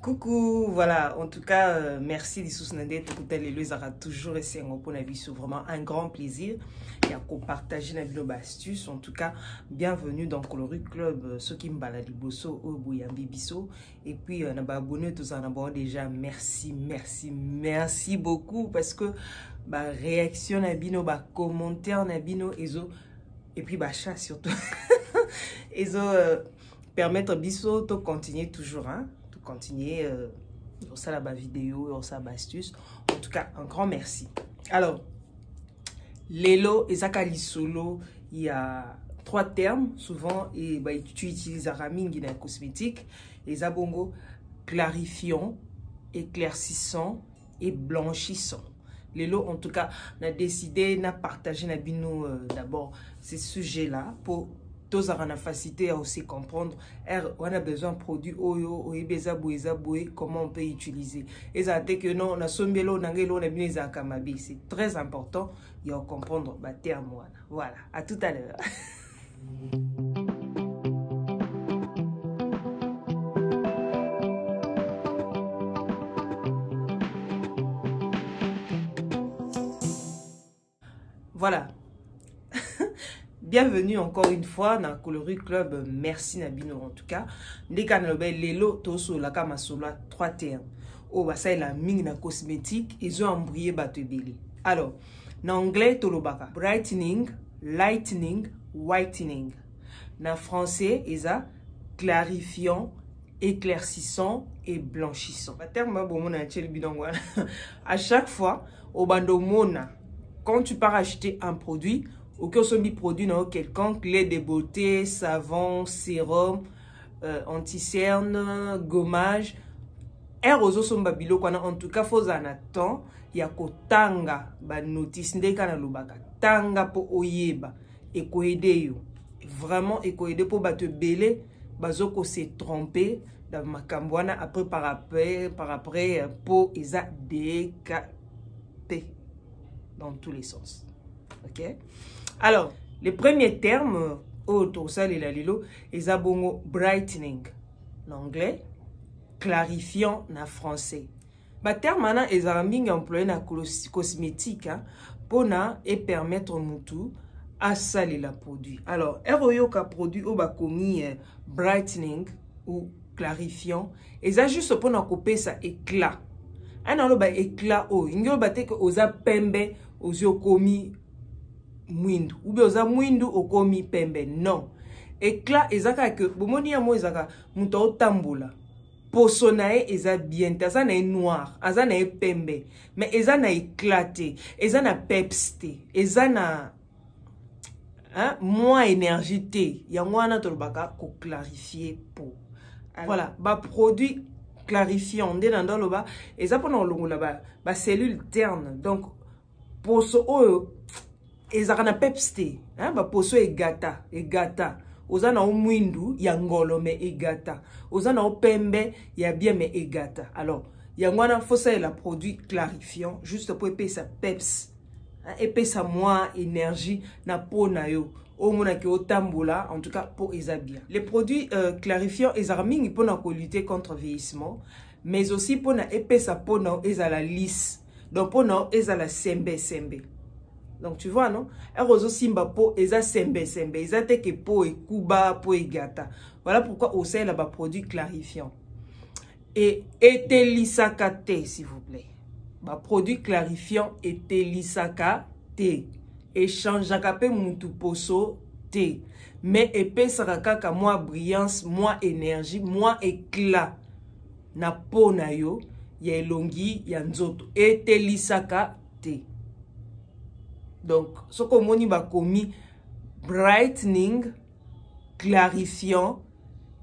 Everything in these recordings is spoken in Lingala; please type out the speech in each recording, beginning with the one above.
Coucou, voilà, en tout cas, merci Lissous Nandé, Tokoutel et Louisara toujours essayé pour la vie, c'est vraiment un grand plaisir. Et à partager nos astuces. En tout cas, bienvenue dans Coloris Club, ceux qui me baladent Bosso, Obouyambi Bisso. Et puis, on a abonné tous en abonnant déjà. Merci beaucoup parce que bah réaction nabino, bah commentaire nabino, et puis bah chat surtout. Permettre Bisso de continuer toujours, hein. Continuer ça la vidéo, ça la astuce. En tout cas, un grand merci. Alors, Lelo et Zakali Solo, il y a 3 termes souvent et bah, tu utilises Raming dans la cosmétique. Les abongo clarifiant, éclaircissant et blanchissant. Lelo, en tout cas, on a décidé de partager d'abord ces sujets-là pour tous on a facilité à aussi comprendre on a besoin de produits comment on peut utiliser et ça fait que non on a sombelo nangelo na bineza kamabi, c'est très important de comprendre ba terme. Voilà, à tout à l'heure. Voilà. Bienvenue encore une fois dans Coloris Club. Merci Nabino en tout cas. Dès qu'on a lelo toso la kama sola 3 termes. Oh bah ça la ming na cosmétique ils ont embrouillé batebeli. Alors, en anglais tolobaka brightening, lightening, whitening. En français isa clarifiant, éclaircissant et blanchissant. Ba terme bon mona chel bidongwa. À chaque fois au bando mona quand tu pars acheter un produit ou que ce produit non quelconque, lait de beauté, savon, sérum, anti-cerne, gommage, erozo somba bilo kwana en tout cas faut en attendre ya ko tanga ba notice ndeka na lubaka tanga po oyeba et ko aider yo vraiment et ko aider pour ba te belé bazoko se tromper dans makambwana après par après po isa décapé dans tous les sens. OK? Alors, les premiers termes, autour et la lilo, ils abongo brightening, l'anglais, clarifiant en français. Bah terme maintenant, ils ont employé na cosmétique, hein, pour et permettre mutu à saler la produit. Alors, eroyo ka produit au ba commis brightening ou clarifiant, ils ont juste pour na couper ça éclat. Un an ba éclat o, ingo ba te que oza pembe, ozo commis mwindu ou bien oza mwindu okomi pembe. Non, éclat ezaka que bomoni ya mo ezaka muto otambola poso na e eza bien ta na noir aza na pembe mais eza na éclaté eza na pepste eza na hein moins énergie ya mwana tolobaka ko clarifier peau. Voilà, ba produit clarifiant nde dans le bas eza pona olongola ba cellule terne donc poso oyo ezaka na pepste, hein, ba poso egata. Oza na mwindu ya ngolo me egata. Oza na pembe ya bien me egata. Alors, yangwana faut ça la produit clarifiant juste pour épaisser sa peps, hein, épaisser moins énergie na peau na yo. Au mona ki otambola en tout cas pour eza bien. Les produits clarifiants ezarming pour na lutter contre vieillissement, mais aussi pour na épaisser sa peau na ezala lisse. Donc pour na ezala sembe. Donc tu vois non, erozo simba po eza sembe eza te que po e kuba po e gata. Voilà pourquoi au sein là bas produit clarifiant et etelisaka te s'il vous plaît. Ba produit clarifiant etelisaka te échangeaka pe mutu poso te mais epesaka kaka moins brillance, moins énergie, moins éclat na po na yo ya elongi ya nzoto etelisaka te. Donc, ce que moni ba komi brightening, clarifiant,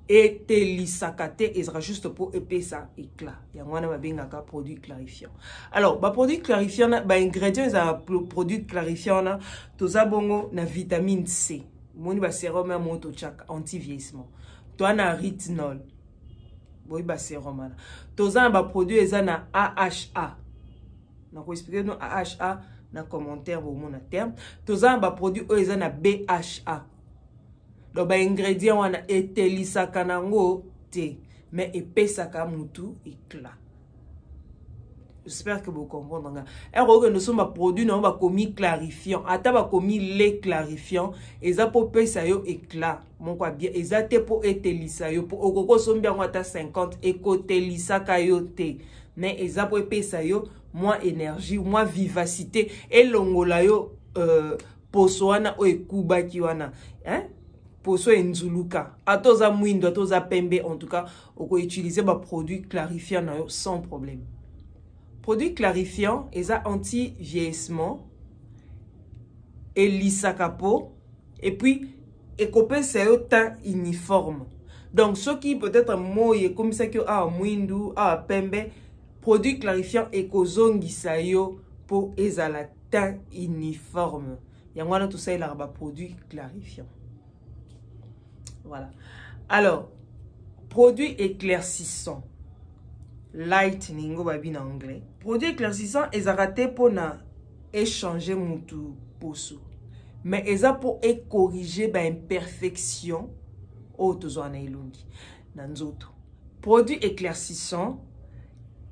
et telisakate, et sera juste pour épaissir éclat. Il y a un produit clarifiant. Alors, ba produit clarifiant, ba ingrédients, ils produit clarifiant, tous abongo na vitamine C. Moni ba sérum moto chak anti-vieillissement. Toi na retinol. Boy ba sérum. Tous ba produit ils na AHA. Donc, vous expliquez nous AHA. Dans commentaire au mon terme tous un produit eux na BHA donc ba ingrédient wana etelisaka nango te mais epesaka mutu éclat. J'espère que vous comprenez. Alors que nous sommes à produit, nous avons commis clarifiant. Attends, commis lait clarifiant. Et ça pour pesa yo éclat. Mon quoi bien. Et ça te pour être lisa yo. Pour okoko sommes bien à 50 et côté lisa kayote. Mais et ça pour pesa yo moins énergie, moins vivacité. Et longola yo posoana o ekuba kiwana. Hein? Poso enzuluka. Atoza mwindo, atoza pembe. En tout cas, on peut utiliser ba produit clarifiant sans problème. Produit clarifiant, et ça anti-vieillissement, et lissakapo, et puis, et copé c'est un teint uniforme. Donc, ceux qui peut-être moye, comme ça que mwindu, pembe, produit clarifiant et kozongi sayo pour ezala teint uniforme. Yangwana tout ça il a produit clarifiant. Voilà. Alors, produit éclaircissant. Lightening au babi en anglais. Produit éclaircissant est raté pour na échanger mutu poso. Mais eza pour corriger ba imperfection au tozwana ilungi nanzoto. Produit éclaircissant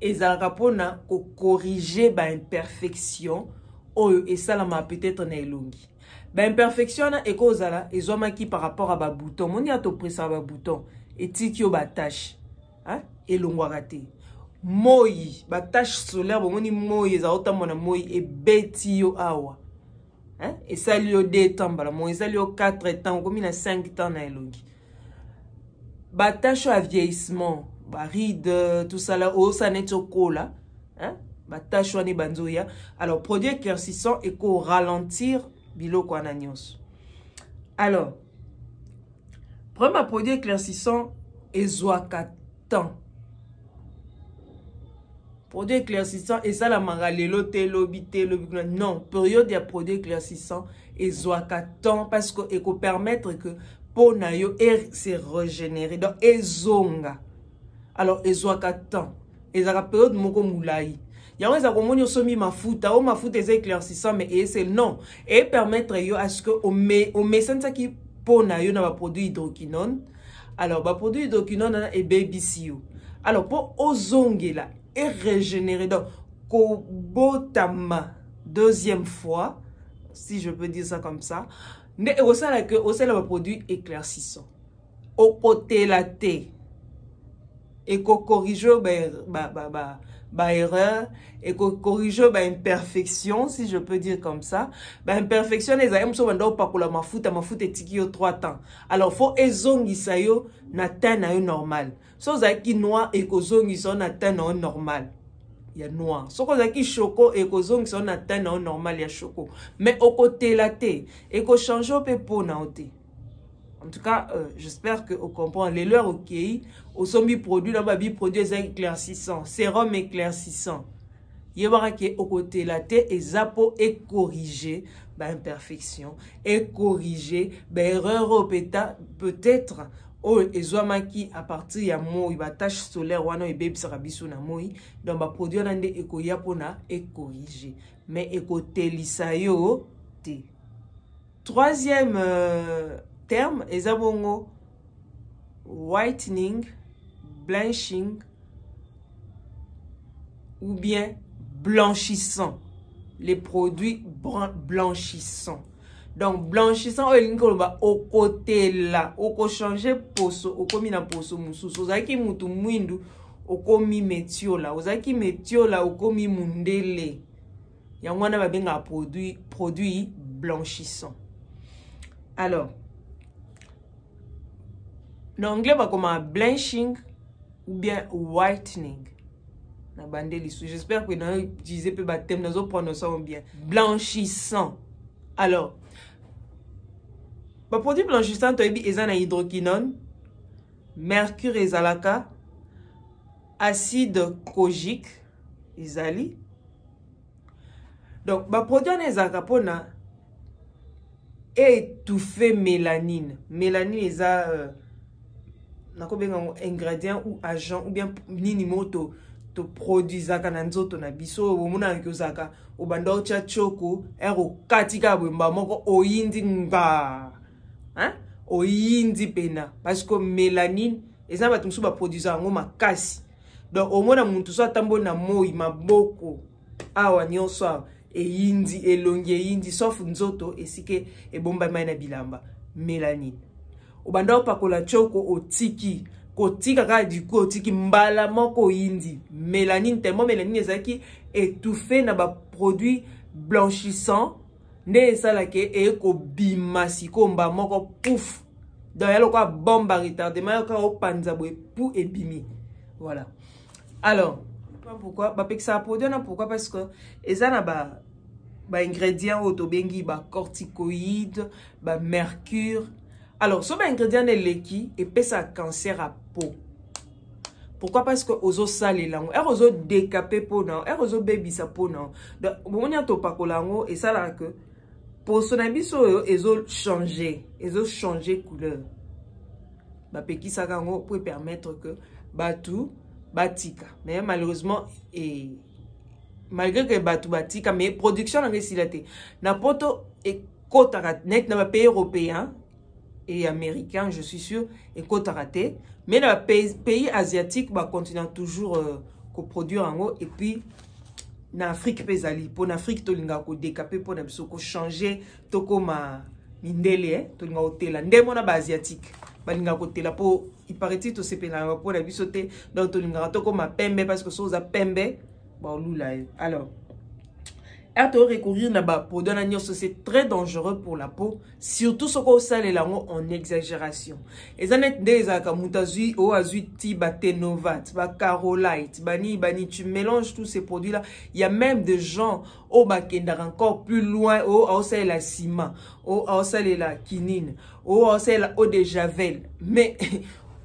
est raté pour na corriger ba imperfection au et ça la ma peut-être na ilungi. Ba imperfection na ekozala ezoma ki par rapport à ba bouton. Moni ato pressa ba bouton et tiki o ba tâche. Hein? Et l'ongwa raté. Moi, ba tache solaire, bon, moi, ça autant mon moi et beti yo awa. Hein? Et ça lui au 2 temps, bala, moi, ça lui au 4 temps, comme il a 5 temps na elongi. Ba tache à vieillissement, ba ride, tout ça là, oh, ça n'est au cola. Hein? Ba tache à banzoya. Alors, produit éclaircissant et qu'on ralentir, bilo kwa nanyos. Alors, premier produit éclaircissant, ezoaka temps. Produit éclaircissant et ça la mangalelo telobi non période de produit éclaircissant et zoaka temps parce que et permettre que pour nayo se régénérer donc ezonga alors ezoaka temps et ça la période moko mulai yango za komoni osomi mafuta o mafuta est éclaircissant mais et c'est non et permettre yo à ce que au senza qui pour nayo na ba produit hydroquinone alors ba produit hydroquinone et baby alors pour ozongela et régénérer donc kobotama deuxième fois si je peux dire ça comme ça ne osala que osala le produit éclaircissant au côté la thé et ko corrige ba erreur et ko corrige ba imperfection si je peux dire comme ça ba imperfection les aime so bando pa kola mafuta etiki yo 3 temps alors faut ezongisa yo na teint na yo normal so zaki noir et kozongisa na teint na yo normal il y a noir so ko zaki choco et kozongisa na teint na yo normal ya choco mais au côté la thé et ko changer pe po na oté. En tout cas, j'espère que vous comprenez. Les leurs ok, au sombi produit là, babi produit éclaircissant, sérum éclaircissant. Il y a qui au côté la tête et zapo et corriger imperfection et corriger erreur peut-être oh ezwamaki à partir ya moi ba tache solaire wana e baby sarabiso na moi donc ba produit na nde ekoya pona et corriger mais ekotelisa yo te. Troisième terme est abongo whitening, blanching ou bien blanchissant. Les produits blanchissants. Donc blanchissant au côté là, au changer poso, au komi na poso mususu. Ozaki mutu mwindu, au komi metiola. Ozaki metiola, au komi mundele. Yangwana ba benga produit blanchissant. Alors en anglais, on va blanching ou bien whitening. J'espère que vous avez utilisé le thème, nous prononçons bien. Blanchissant. Alors, le produit blanchissant, il y a hydroquinone, mercure ezalaka, acide kojique, izali. Donc, le produit ezalaka pona étouffer mélanine. Mélanine est ingrédient ou agent ou bien nini moto to produisaka na nzoto na biso omona kozaka obanda ocha choko ero katika bwemba moko oyindi nga hein oyindi pena parce que mélanine eza bato mosusu baproduisa yango makasi. Donc omona muntu so atambo na moi maboko awa nyonso awa eyindi elongi eyindi sauf nzoto esike ebombamai na bilamba mélanine. Obanda opakola choko otiki kotika kaka du coup otiki mbala moko yindi mélanine, tellement mélanine ezalaki étouffé na ba produit blanchissant nde esalake ekobima sikomba moko pouf. Donc yalo kwa bomba retardement yalo kwa opanza boye pou ebimi. Voilà. Alors pourquoi ba pekisa produit na pourquoi parce que ezana ba ingrédients autobengi ba corticoïdes, ba mercure. Alors ce ba ingrédient de leki et pesa cancer à peau. Pourquoi? Parce que ozo sale lango, ozo décapé peau non, ozo baby sa peau non. Donc on y a to pakolango et ça là que pour son abiso ezo changer couleur. Ba pekisa kango pour permettre que batu batika. Mais malheureusement et malgré que batu batika mais production en résilité n'importe et kotara net na pays européen et américain je suis sûr et kotaraté mais dans les pays asiatiques bah continuent toujours coproduire en haut et puis en Afrique pesali pour l'Afrique tolinga ko décaper pour na biso ko changer toko ma mindele tolinga hôtel ndemo na ba asiatique balinga ko tela pour il paraît-il to sepela pour na biso te donc tolinga toko ma pembe parce que soza pembe ba lula. Alors recourir na ba produit na nyonso c'est très dangereux pour la peau, surtout ce qu'on sale lango en exagération. Et net des akamutazui o azuti ba Tenovat, ba Carolite, bani tu mélanges tous ces produits là, il y a même des gens au bakenda encore plus loin au sale la ciment, au sale la quinine, au sale la eau de javel. Mais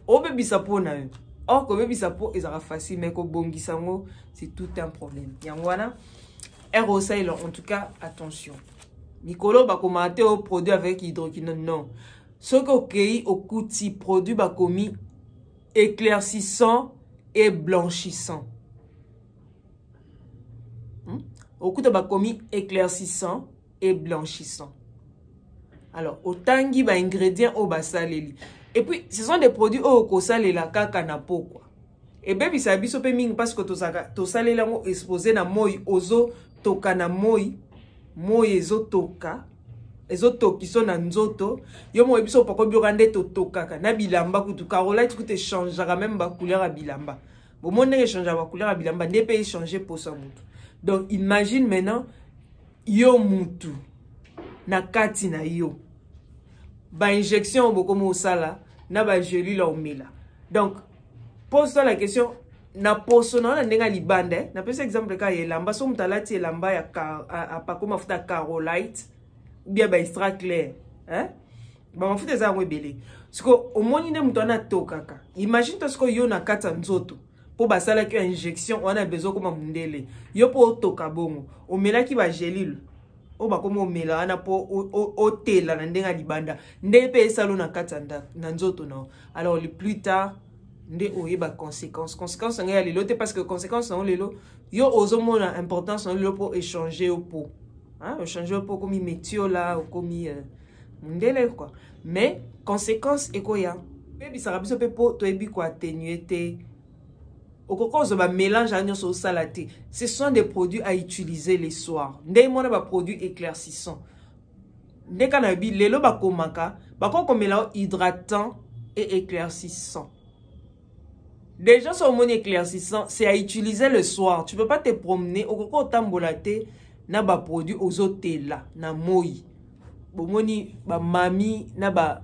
au baby sapo na eux. Or que baby sapo ezara facile mais ko bongisango c'est tout un problème. Yangwana aérosol, en tout cas, attention. Nicolo va commenter au produit avec hydroquinone. Non. Ce que au couti produit va commis éclaircissant et blanchissant. Au couti va commis éclaircissant et blanchissant. Alors, au tangi va ingrédients au basaleli. Et puis, ce sont des produits au kosale la kaka na po quoi. Et bien, ça biso pe ming parce que to sale la mo exposé na moi ozo toka na moi ezotoka ezotoki so na nzoto yo mo biso poko biokande to tokaka na bilamba kutu Carolite kutu changera même ba couleur à bilamba bon monde changer ba couleur à bilamba ne peut changer pour ça mutu. Donc imagine maintenant yo mutu na kati na yo ba injection boko mo sala na ba gelule omela. Donc pose-toi la question na posona na ndenga libande na pesa exemple ka yelamba so mutalati elamba ya apako mafuta Carolite ou bien ba extra clair hein ba mafuta za ngwebele siko omoni nde muto na tokaka. Imagine to siko yo na kata nzoto po basala ki injection wana bezo koma mundele yo po toka bongo omelaki ba gelule o ba komo omela ana po otela na ndenga libanda nde pe esalo na kata na nzoto na. Alors le plus tard nde oyeba conséquences nga lelo te parce que conséquences na lelo yo ozomo na importance na lelo pour échanger au pot hein échanger au pot comme métio là comme ndele quoi mais conséquences ekoya bebi ça rabiso pe po to ebi ko atténuer te okoko ba mélange agno so salate. Ce sont des produits à utiliser les soirs nde mona ba produits éclaircissants nde kana bi lelo ba komaka ba ko komela hydratant et éclaircissant. Déjà, sur mon éclaircissant, c'est à utiliser le soir. Tu peux pas te promener au coco tambolate na ba produit aux hôtels là, na moi. Bomoni ba mami na ba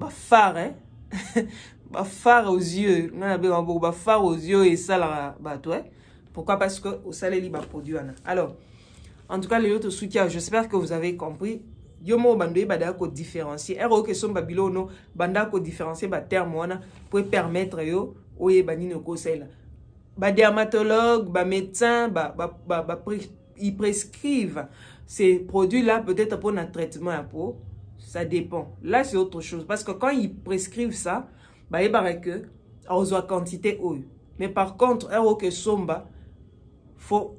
phare hein. Ba phare aux yeux, na ba phare aux yeux et ça là ba toi. Pourquoi? Parce que au salé li ba produit ana. Alors, en tout cas les autres soutiens, j'espère que vous avez compris. Yomo bandoye bada ko différencier. Ero que son babilono banda ko différencier ba terme wana pour permettre yo oye banini okosela ba dermatologue ba médecin ils prescrivent ces produits là peut-être pour un traitement à peau, ça dépend. Là c'est autre chose parce que quand ils prescrivent ça ba yebara que ozo quantité oyo. Mais par contre ero que somba faut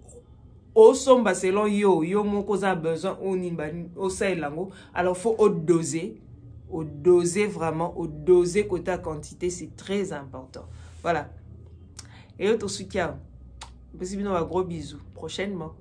au somba selon yo moko za besoin au nimba au lango alors faut doser au doser vraiment, au doser côté quantité, c'est très important. Voilà. Et autre soutien. Un gros bisous. Prochainement.